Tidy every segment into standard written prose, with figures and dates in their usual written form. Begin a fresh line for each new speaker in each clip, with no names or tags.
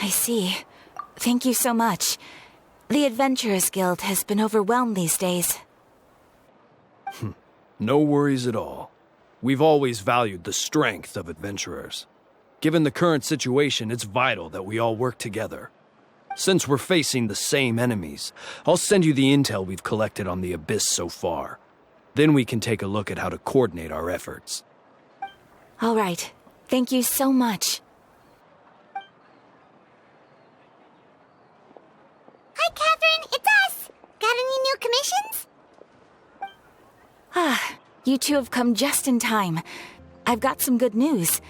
I see. Thank you so much. The Adventurers Guild has been overwhelmed these days.
No worries at all. We've always valued the strength of adventurers. Given the current situation, it's vital that we all work together. Since we're facing the same enemies, I'll send you the intel we've collected on the Abyss so far. Then we can take a look at how to coordinate our efforts.
All right. Thank you so much.
Hi, Catherine. It's us. Got any new commissions?
You two have come just in time. I've got some good news.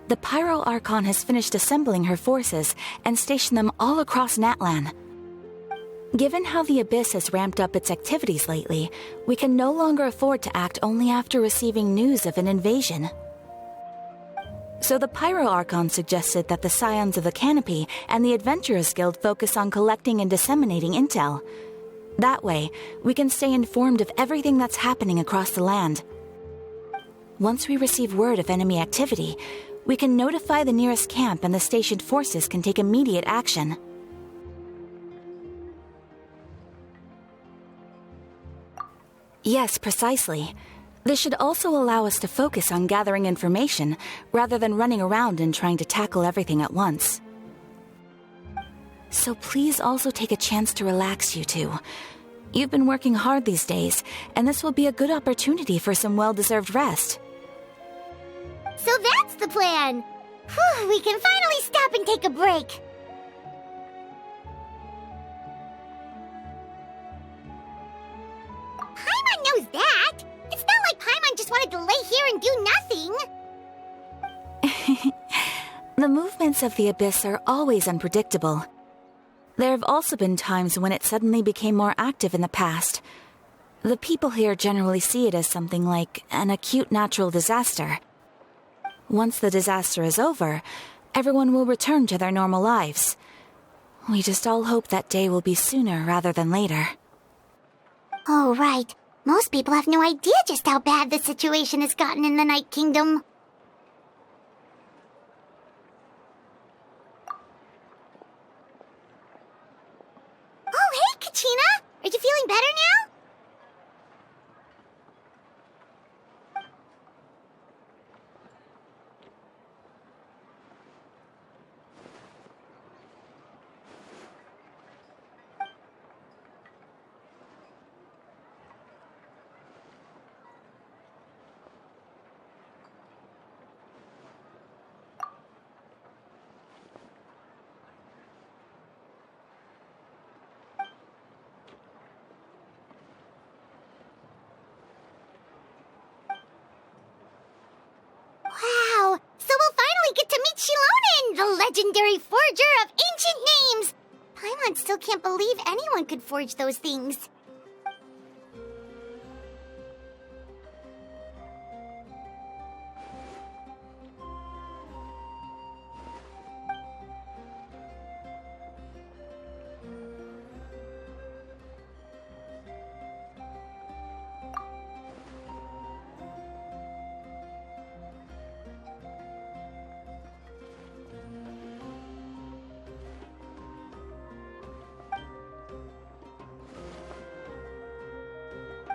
The Pyro Archon has finished assembling her forces and stationed them all across Natlan. Given how the Abyss has ramped up its activities lately, we can no longer afford to act only after receiving news of an invasion. So the Pyro Archon suggested that the Scions of the Canopy and the Adventurers Guild focus on collecting and disseminating intel. That way, we can stay informed of everything that's happening across the land. Once we receive word of enemy activity, we can notify the nearest camp and the stationed forces can take immediate action. Yes, precisely. This should also allow us to focus on gathering information rather than running around and trying to tackle everything at once. So please also take a chance to relax, you two. You've been working hard these days, and this will be a good opportunity for some well-deserved rest.
So that's the plan. Whew, we can finally stop and take a break. Paimon knows that. It's not like Paimon just wanted to lay here and do nothing.
The movements of the Abyss are always unpredictable. There have also been times when it suddenly became more active in the past. The people here generally see it as something like an acute natural disaster. Once the disaster is over, everyone will return to their normal lives. We just all hope that day will be sooner rather than later.
Oh, right. Most people have no idea just how bad the situation has gotten in the Night Kingdom. Oh, hey, Kachina! Are you feeling better now? Wow! So we'll finally get to meet Shilonen, the legendary forger of ancient names! Paimon still can't believe anyone could forge those things.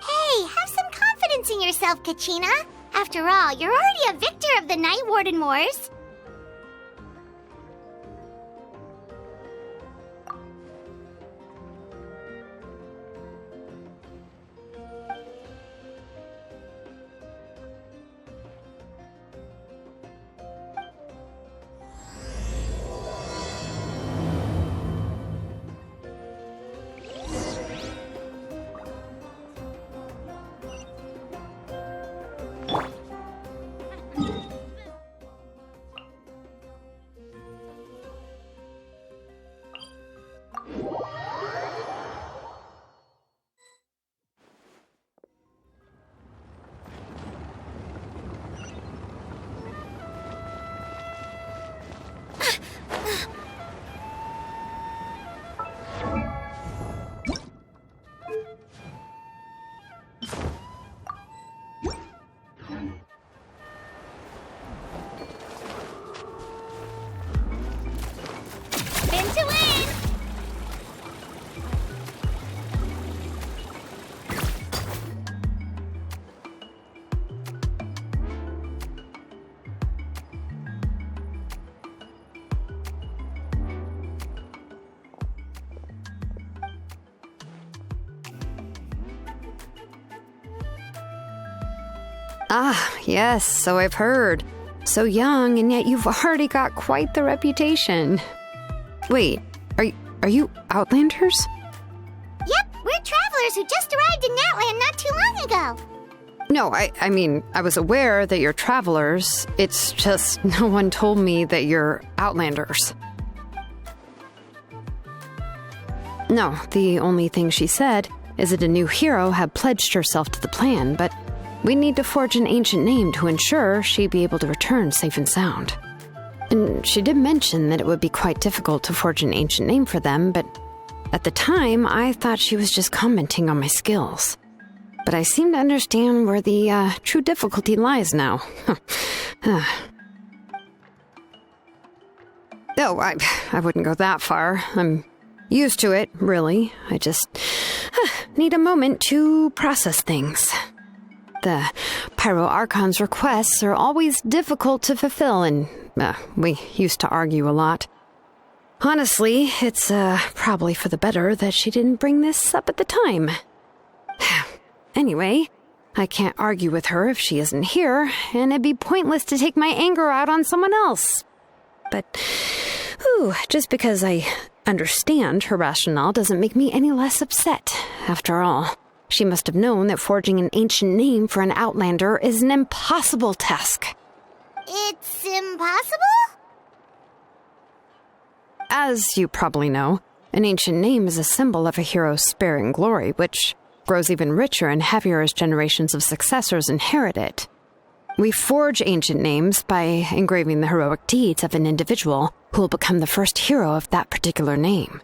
Hey, have some confidence in yourself, Kachina. After all, you're already a victor of the Night Warden Wars.
Yes, so I've heard. So young, and yet you've already got quite the reputation. Wait, are you Outlanders?
Yep, we're travelers who just arrived in Natlan not too long ago.
No, I mean, I was aware that you're travelers. It's just no one told me that you're Outlanders. No, the only thing she said is that a new hero had pledged herself to the plan, but we need to forge an ancient name to ensure she'd be able to return safe and sound. And she did mention that it would be quite difficult to forge an ancient name for them, but at the time, I thought she was just commenting on my skills. But I seem to understand where the true difficulty lies now. Oh, I wouldn't go that far. I'm used to it, really. I just need a moment to process things. The Pyro Archon's requests are always difficult to fulfill, and we used to argue a lot. Honestly, it's probably for the better that she didn't bring this up at the time. Anyway, I can't argue with her if she isn't here, and it'd be pointless to take my anger out on someone else. But, just because I understand her rationale doesn't make me any less upset. After all, she must have known that forging an ancient name for an Outlander is an impossible task.
It's impossible?
As you probably know, an ancient name is a symbol of a hero's spirit and glory, which grows even richer and heavier as generations of successors inherit it. We forge ancient names by engraving the heroic deeds of an individual who will become the first hero of that particular name.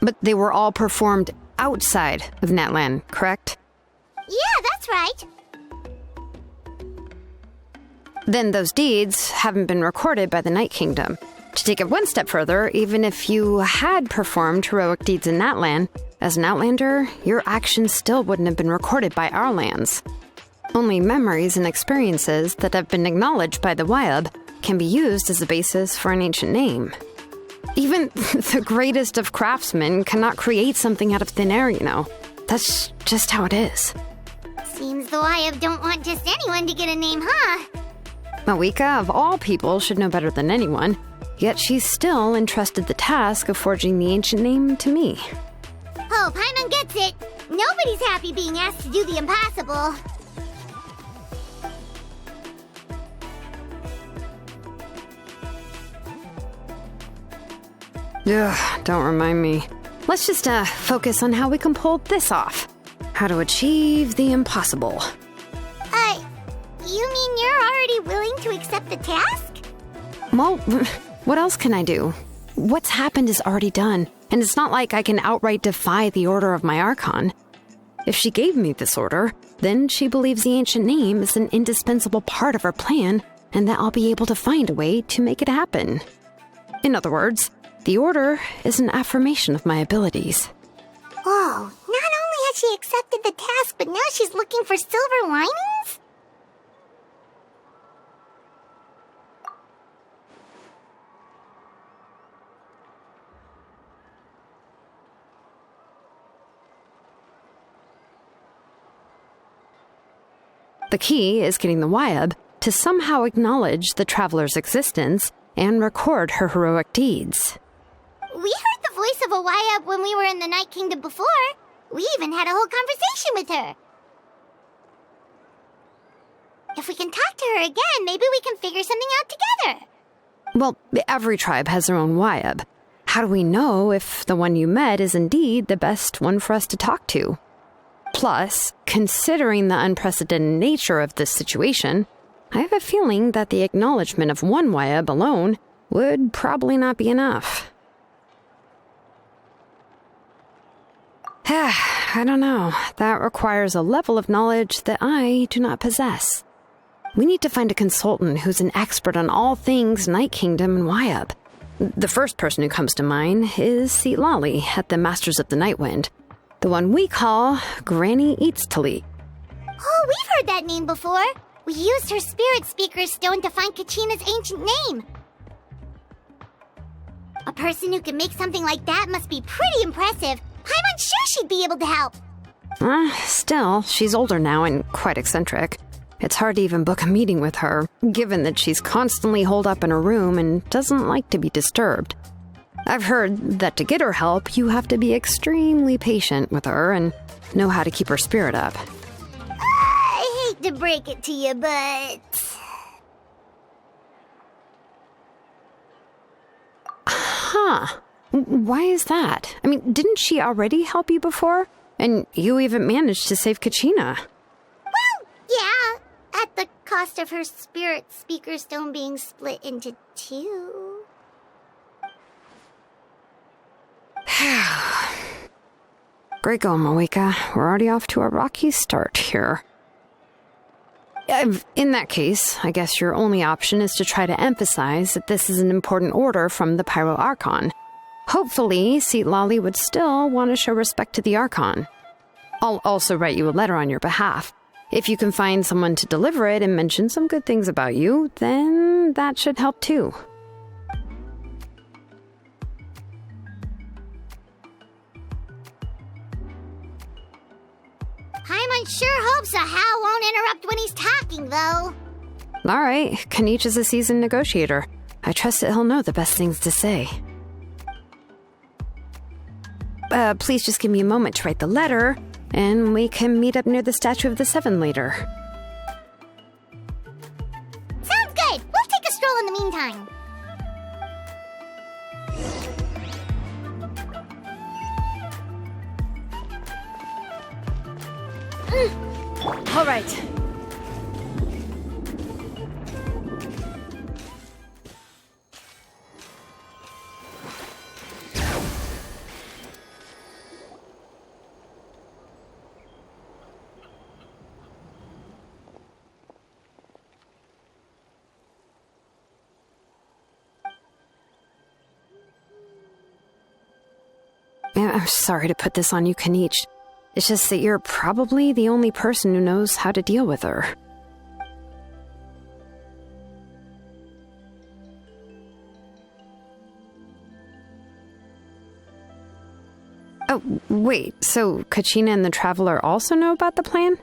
But they were all performed outside of Natlan, correct?
Yeah, that's right.
Then those deeds haven't been recorded by the Night Kingdom. To take it one step further, even if you had performed heroic deeds in Natlan, as an Outlander, your actions still wouldn't have been recorded by our lands. Only memories and experiences that have been acknowledged by the Wyab can be used as a basis for an ancient name. Even the greatest of craftsmen cannot create something out of thin air, you know. That's just how it is.
Seems the Wyab don't want just anyone to get a name, huh?
Mavuika, of all people, should know better than anyone, yet she's still entrusted the task of forging the ancient name to me.
Oh, Paimon gets it. Nobody's happy being asked to do the impossible.
Ugh, don't remind me. Let's just focus on how we can pull this off. How to achieve the impossible.
You mean you're already willing to accept the task?
Well, what else can I do? What's happened is already done, and it's not like I can outright defy the order of my Archon. If she gave me this order, then she believes the ancient name is an indispensable part of her plan, and that I'll be able to find a way to make it happen. In other words, the order is an affirmation of my abilities.
Whoa, not only has she accepted the task, but now she's looking for silver linings?
The key is getting the Wyab to somehow acknowledge the traveler's existence and record her heroic deeds.
We heard the voice of a Wyab when we were in the Night Kingdom before. We even had a whole conversation with her. If we can talk to her again, maybe we can figure something out together.
Well, every tribe has their own Wyab. How do we know if the one you met is indeed the best one for us to talk to? Plus, considering the unprecedented nature of this situation, I have a feeling that the acknowledgement of one Wyab alone would probably not be enough. I don't know. That requires a level of knowledge that I do not possess. We need to find a consultant who's an expert on all things Night Kingdom and Wyab. The first person who comes to mind is Lali at the Masters of the Night Wind, the one we call Granny Eats to Lead.
Oh, we've heard that name before. We used her spirit speaker stone to find Kachina's ancient name. A person who can make something like that must be pretty impressive. I'm unsure she'd be able to help.
Still, she's older now and quite eccentric. It's hard to even book a meeting with her, given that she's constantly holed up in her room and doesn't like to be disturbed. I've heard that to get her help, you have to be extremely patient with her and know how to keep her spirit up.
I hate to break it to you, but...
Huh. Why is that? I mean, didn't she already help you before? And you even managed to save Kachina.
Well, yeah. At the cost of her spirit speaker stone being split into two.
Great going, Mavuika. We're already off to a rocky start here. In that case, I guess your only option is to try to emphasize that this is an important order from the Pyro Archon. Hopefully, Seat Lolly would still want to show respect to the Archon. I'll also write you a letter on your behalf. If you can find someone to deliver it and mention some good things about you, then that should help too.
Paimon sure hopes a Hal won't interrupt when he's talking, though.
All right, Kinich is a seasoned negotiator. I trust that he'll know the best things to say. Please just give me a moment to write the letter, and we can meet up near the Statue of the Seven later.
Sounds good. We'll take a stroll in the meantime.
All right.
I'm sorry to put this on you, Kinich. It's just that you're probably the only person who knows how to deal with her. Oh, wait, so Kachina and the Traveler also know about the plan?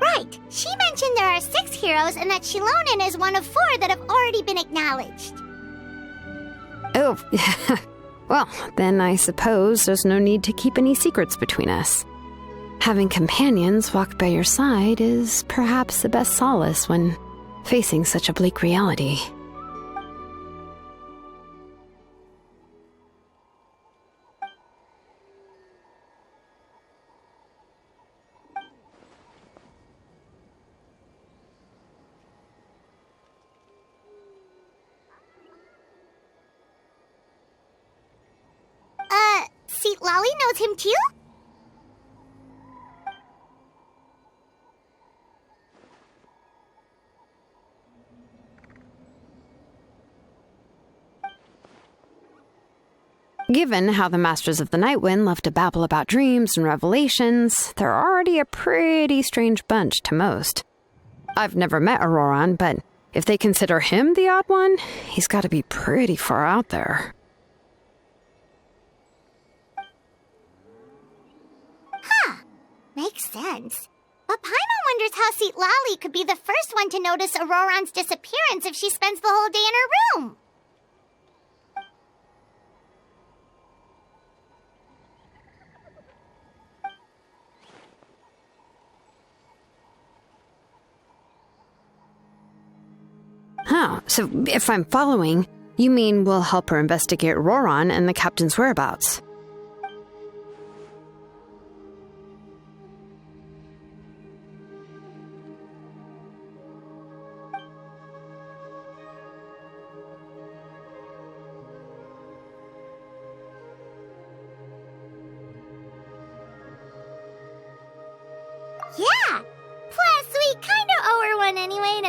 Right. She mentioned there are 6 heroes and that Shilonen is one of 4 that have already been acknowledged.
Oh, well, then I suppose there's no need to keep any secrets between us. Having companions walk by your side is perhaps the best solace when facing such a bleak reality.
Seat Lolly knows him too?
Given how the Masters of the Nightwind love to babble about dreams and revelations, they're already a pretty strange bunch to most. I've never met Auroran, but if they consider him the odd one, he's got to be pretty far out there.
Makes sense. But Paimon wonders how Seat Lolly could be the first one to notice Auroran's disappearance if she spends the whole day in her room.
Huh, so if I'm following, you mean we'll help her investigate Auroran and the captain's whereabouts?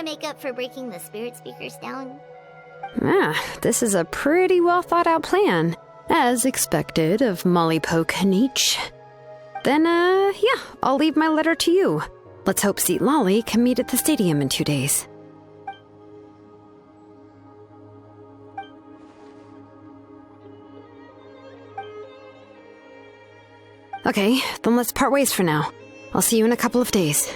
make up for breaking the spirit speakers down.
This is a pretty well-thought-out plan, as expected of Mollypo Kinich. Then, yeah, I'll leave my letter to you. Let's hope Seat Lolly can meet at the stadium in 2 days. Okay, then let's part ways for now. I'll see you in a couple of days.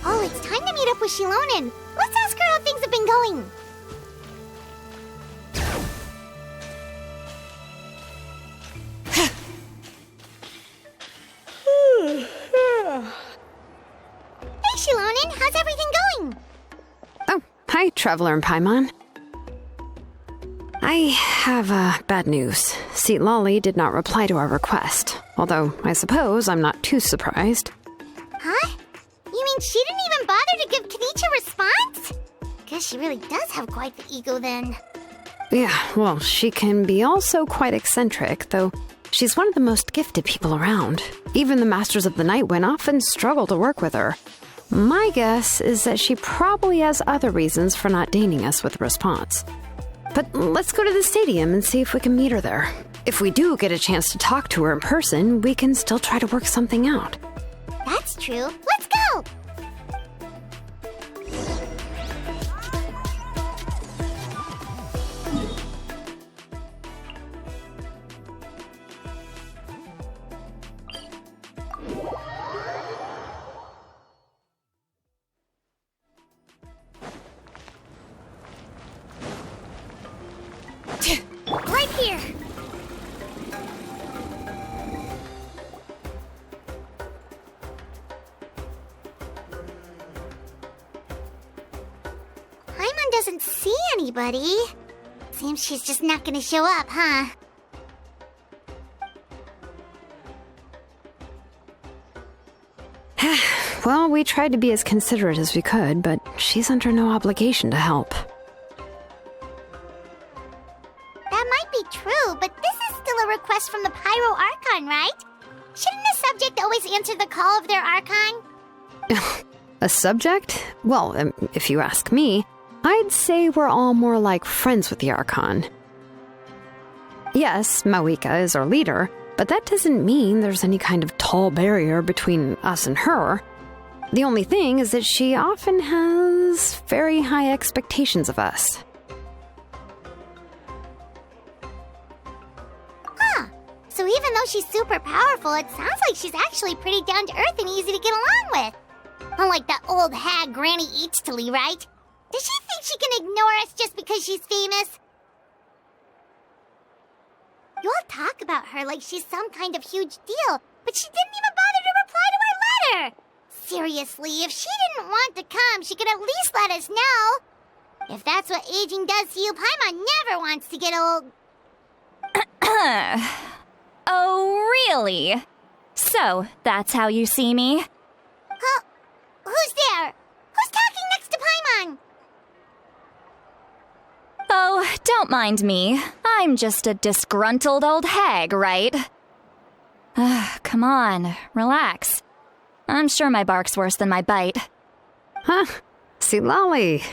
Oh, it's time to meet up with Shilonen. Let's ask her how things have been going. Hey, Shilonen, how's everything going?
Oh, hi, Traveler and Paimon. I have, bad news. Seat Lolly did not reply to our request, although I suppose I'm not too surprised.
Huh? You mean she didn't even bother to give Kinich a response? Guess she really does have quite the ego then.
Yeah, well, she can be also quite eccentric, though she's one of the most gifted people around. Even the Masters of the Nightwind often struggle to work with her. My guess is that she probably has other reasons for not deigning us with a response. But let's go to the stadium and see if we can meet her there. If we do get a chance to talk to her in person, we can still try to work something out.
That's true. Let's go! Right here! Paimon doesn't see anybody. Seems she's just not gonna show up, huh?
Well, we tried to be as considerate as we could, but she's under no obligation to help.
That might be true, but this is still a request from the Pyro Archon, right? Shouldn't a subject always answer the call of their Archon?
A subject? Well, if you ask me, I'd say we're all more like friends with the Archon. Yes, Mavuika is our leader, but that doesn't mean there's any kind of tall barrier between us and her. The only thing is that she often has very high expectations of us.
Huh. So even though she's super powerful, it sounds like she's actually pretty down to earth and easy to get along with. Unlike that old hag Granny Eatstily, right? Does she think she can ignore us just because she's famous? You all talk about her like she's some kind of huge deal, but she didn't even bother to reply to our letter! Seriously, if she didn't want to come, she could at least let us know. If that's what aging does to you, Paimon never wants to get old.
Oh, really? So, that's how you see me?
Huh? Who's there? Who's talking next to Paimon?
Oh, Don't mind me. I'm just a disgruntled old hag, right? Come on, relax. I'm sure my bark's worse than my bite.
Huh? See Lolly.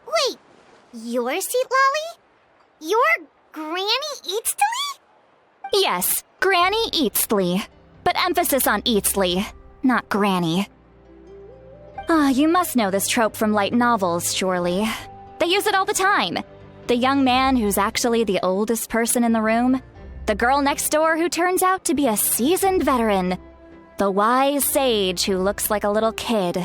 Wait, you're Seat Lolly? You're Granny Eatsley?
Yes, Granny Eatsley. But emphasis on Eatsley, not Granny. You must know this trope from light novels, surely. They use it all the time. The young man who's actually the oldest person in the room. The girl next door who turns out to be a seasoned veteran. The wise sage who looks like a little kid.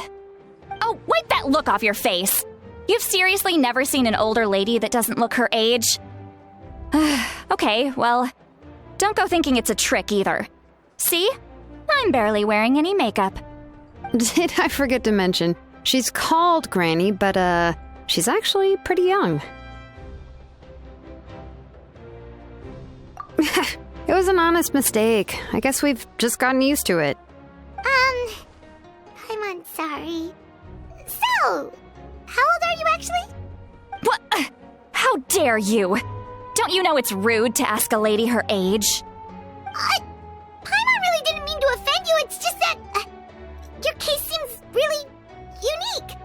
Oh, wipe that look off your face! You've seriously never seen an older lady that doesn't look her age? Okay, well, don't go thinking it's a trick either. See? I'm barely wearing any makeup.
Did I forget to mention, she's called Granny, but, she's actually pretty young. It was an honest mistake. I guess we've just gotten used to it.
I'm sorry. So, how old are you actually?
What? How dare you? Don't you know it's rude to ask a lady her age?
Paimon really didn't mean to offend you, it's just that... your case seems really unique.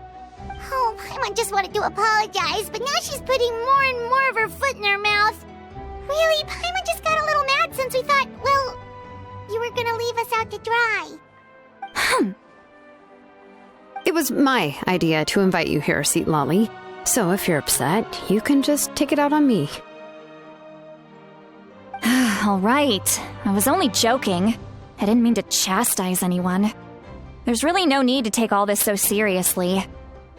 Oh, Paimon just wanted to apologize, but now she's putting more and more of her foot in her mouth. Really, Paimon just got a little mad since we thought, well, you were gonna leave us out to dry.
It was my idea to invite you here, Seat Lolly. So if you're upset, you can just take it out on me.
All right. I was only joking. I didn't mean to chastise anyone. There's really no need to take all this so seriously.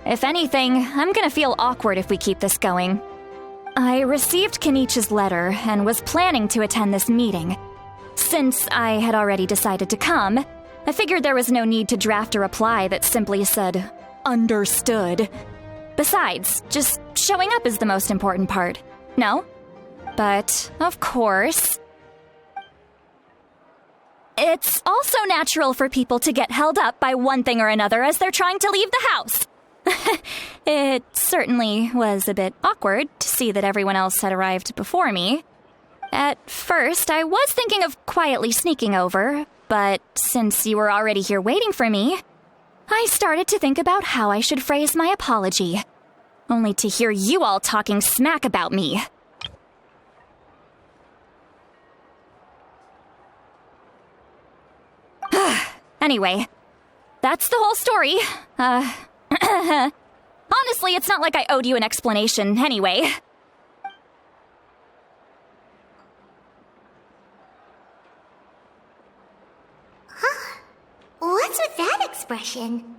If anything, I'm gonna feel awkward if we keep this going. I received Kinich's letter and was planning to attend this meeting. Since I had already decided to come, I figured there was no need to draft a reply that simply said, understood. Besides, just showing up is the most important part, no? But, of course... It's also natural for people to get held up by one thing or another as they're trying to leave the house. It certainly was a bit awkward to see that everyone else had arrived before me. At first, I was thinking of quietly sneaking over, but since you were already here waiting for me, I started to think about how I should phrase my apology, only to hear you all talking smack about me. Anyway, that's the whole story. Honestly, it's not like I owed you an explanation anyway.
Huh? What's with that expression?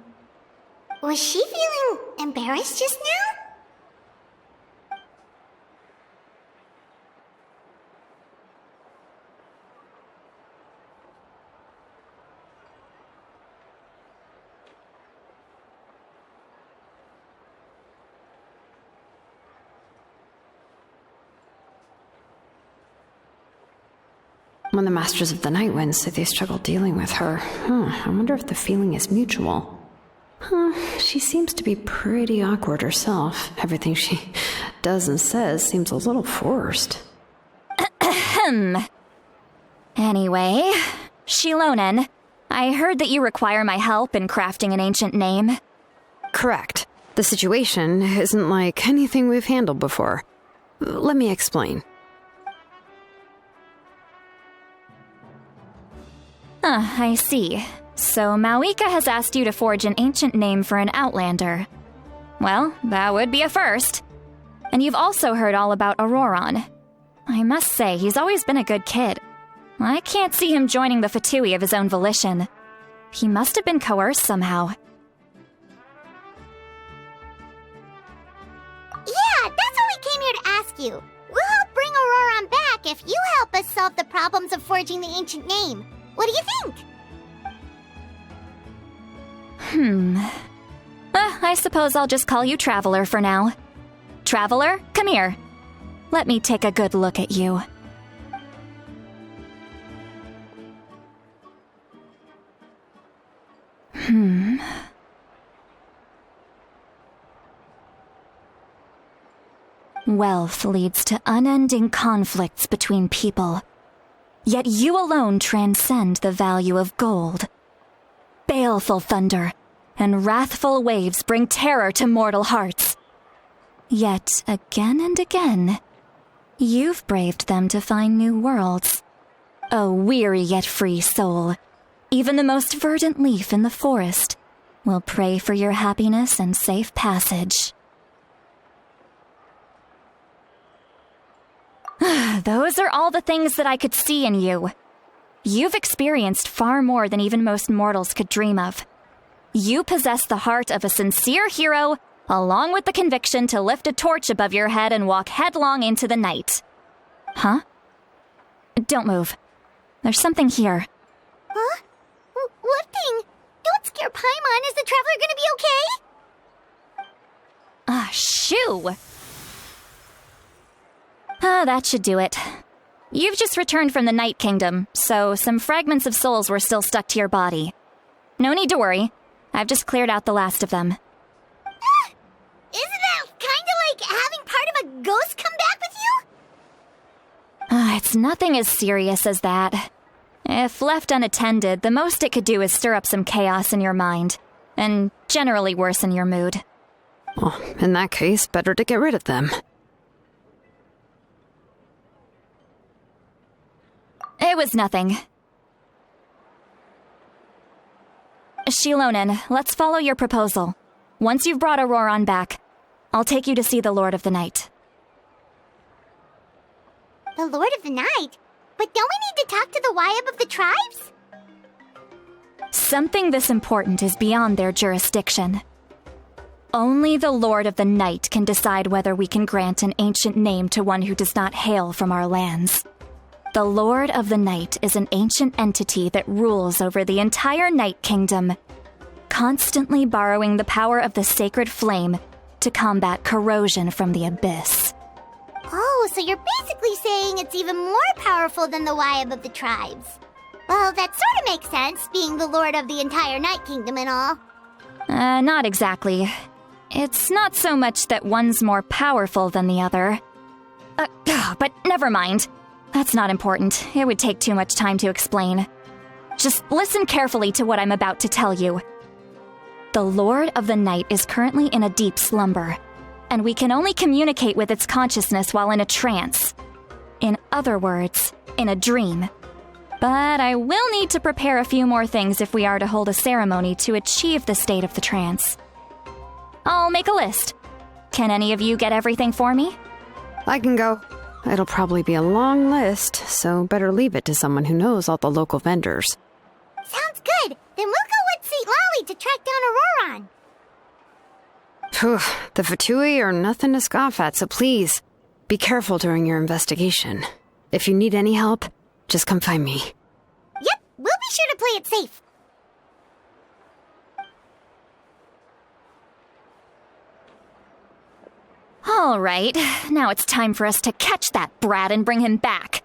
Was she feeling embarrassed just now?
When the Masters of the Night Wind say they struggle dealing with her, I wonder if the feeling is mutual. She seems to be pretty awkward herself. Everything she does and says seems a little forced.
Anyway, Shilonen, I heard that you require my help in crafting an ancient name.
Correct. The situation isn't like anything we've handled before. Let me explain.
I see. So Mavuika has asked you to forge an ancient name for an Outlander. Well, that would be a first. And you've also heard all about Auroron. I must say, he's always been a good kid. I can't see him joining the Fatui of his own volition. He must have been coerced somehow.
Yeah, that's what we came here to ask you. We'll help bring Auroron back if you help us solve the problems of forging the ancient name. What do you think?
I suppose I'll just call you Traveler for now. Traveler, come here. Let me take a good look at you. Wealth leads to unending conflicts between people. Yet you alone transcend the value of gold. Baleful thunder and wrathful waves bring terror to mortal hearts. Yet again and again, you've braved them to find new worlds. O weary yet free soul, even the most verdant leaf in the forest will pray for your happiness and safe passage. Those are all the things that I could see in you. You've experienced far more than even most mortals could dream of. You possess the heart of a sincere hero, along with the conviction to lift a torch above your head and walk headlong into the night. Huh? Don't move. There's something here.
Huh? What thing? Don't scare Paimon. Is the traveler gonna be okay?
Shoo! That should do it. You've just returned from the Night Kingdom, so some fragments of souls were still stuck to your body. No need to worry. I've just cleared out the last of them.
Isn't that kinda like having part of a ghost come back with you?
It's nothing as serious as that. If left unattended, the most it could do is stir up some chaos in your mind, and generally worsen your mood.
Well, in that case, better to get rid of them.
It was nothing. Shilonen, let's follow your proposal. Once you've brought Auroran back, I'll take you to see the Lord of the Night.
The Lord of the Night? But don't we need to talk to the Wayab of the tribes?
Something this important is beyond their jurisdiction. Only the Lord of the Night can decide whether we can grant an ancient name to one who does not hail from our lands. The Lord of the Night is an ancient entity that rules over the entire Night Kingdom, constantly borrowing the power of the sacred flame to combat corrosion from the abyss.
Oh, so you're basically saying it's even more powerful than the Wayab of the tribes. Well, that sort of makes sense, being the lord of the entire Night Kingdom and all.
Not exactly. It's not so much that one's more powerful than the other. But never mind. That's not important. It would take too much time to explain. Just listen carefully to what I'm about to tell you. The Lord of the Night is currently in a deep slumber, and we can only communicate with its consciousness while in a trance. In other words, in a dream. But I will need to prepare a few more things if we are to hold a ceremony to achieve the state of the trance. I'll make a list. Can any of you get everything for me?
I can go. It'll probably be a long list, so better leave it to someone who knows all the local vendors.
Sounds good. Then we'll go with St. Lolly to track down Auroran.
Phew, the Fatui are nothing to scoff at, so please, be careful during your investigation. If you need any help, just come find me.
Yep, we'll be sure to play it safe.
All right, now it's time for us to catch that brat and bring him back.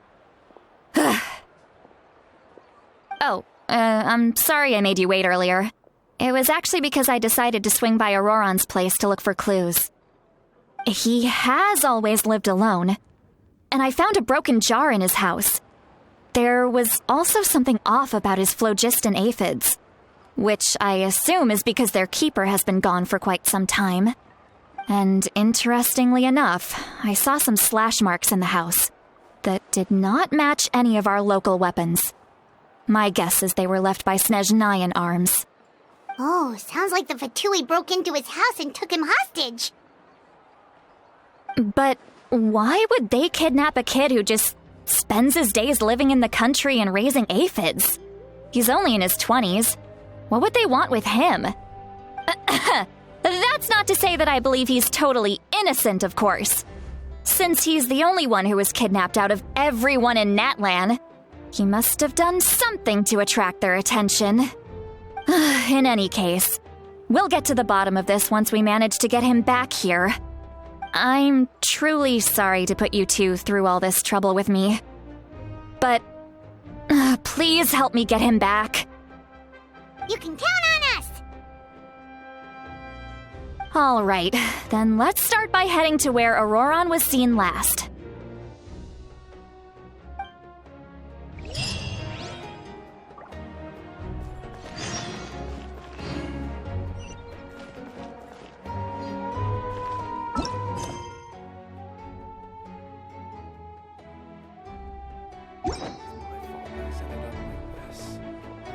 I'm sorry I made you wait earlier. It was actually because I decided to swing by Auroran's place to look for clues. He has always lived alone, and I found a broken jar in his house. There was also something off about his phlogiston aphids, which I assume is because their keeper has been gone for quite some time. And interestingly enough, I saw some slash marks in the house that did not match any of our local weapons. My guess is they were left by Snezhnayan arms.
Oh, sounds like the Fatui broke into his house and took him hostage.
But why would they kidnap a kid who just spends his days living in the country and raising aphids? He's only in his 20s. What would they want with him? That's not to say that I believe he's totally innocent, of course. Since he's the only one who was kidnapped out of everyone in Natlan, he must have done something to attract their attention. In any case, we'll get to the bottom of this once we manage to get him back here. I'm truly sorry to put you two through all this trouble with me. But please help me get him back.
You can count on us!
All right, then let's start by heading to where Auroron was seen last.